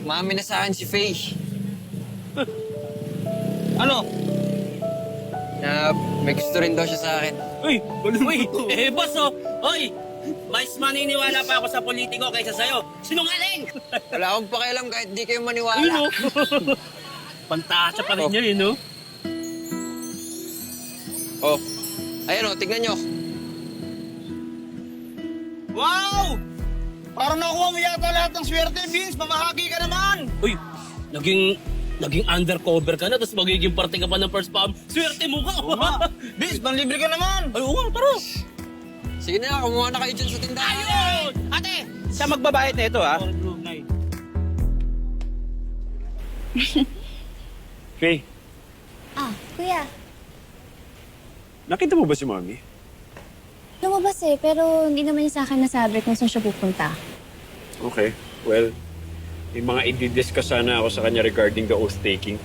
Mami na sa akin si Faye. Ano? Na may gusto rin daw siya sa akin. Uy, boss oh. Hoy, mas maniniwala pa ako sa politiko kaysa sa'yo. Sinungaling! Wala akong pakialam kahit di kayo maniwala. Ayun oh. Pantasa pa rin yun, no? Oh, ayan oh, tignan nyo. Wow! Parang nakuha mo yata lahat ng swerte, Vince. Mamahagi ka naman. Uy, naging undercover ka na, tapos magiging parte ka pa ng first farm. Swerte mo ka! Vince, panlibre ka naman. Ay, oo nga, tara! Sige na, kumuha na kayo dyan sa tindahan. Ayun! Ate! Siya magbabayad na ito, ha? Faye, Ah, kuya. nakita mo ba si Mami? Lumabas eh, pero hindi naman niya sa akin nasabi kung saan siya pupunta. Okay, well, may mga i-discuss sana ako sa kanya regarding the oath-taking.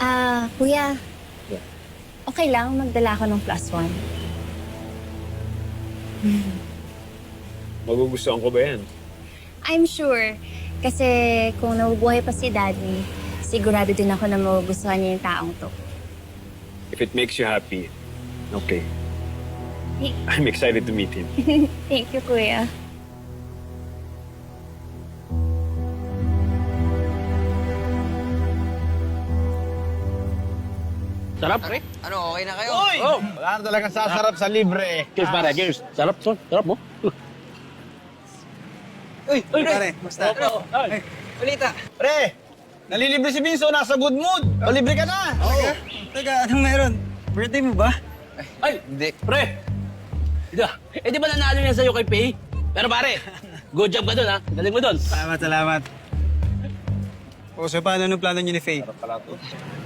Ah, kuya. Yeah. Okay lang, magdala ako ng +1. Magugustuhan ko ba yan? I'm sure. Kasi kung nabubuhay pa si Daddy, sigurado din ako na magugustuhan niya yung taong to. If it makes you happy, okay. Hey. I'm excited to meet him. Thank you, kuya. Sarap, pre. Ano, okay na kayo? Uy! Wala na talagang sasarap sa libre. Cheers, pare. Cheers. Sarap, son. Sarap mo. Uy, Pre, pare, basta. Ano? Ay. Balita. Pre, nalilibre si Vince, nasa good mood. O, libre ka na. Oo. Teka, anong meron? Birthday mo ba? Ay, Hindi. pre. Di ba nanalo niya sa'yo kay Pay? Pero pare, good job ka dun, ha? Galing mo dun. Salamat. O, so paano anong plano niyo ni Faye?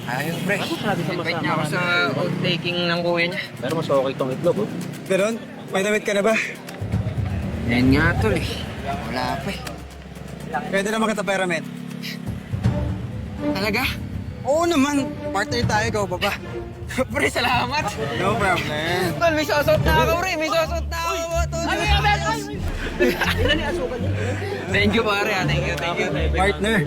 Ayun, pre. Invite niya ako sa oath-taking ng kuya niya. Pero mas okay tong itlog, oh. Pero, may damit ka na ba? Yan nga, tol eh. Wala pa eh. Pwede naman kita pera, men. Talaga? Oo naman, partner tayo, ikaw pa ba? Pre, salamat. No problem. Tol, may sosot na ako, pre. May sosot na ako, tol. Ano yung meron? Ilan yung asukan niya? Thank you, pare. Thank you. Partner.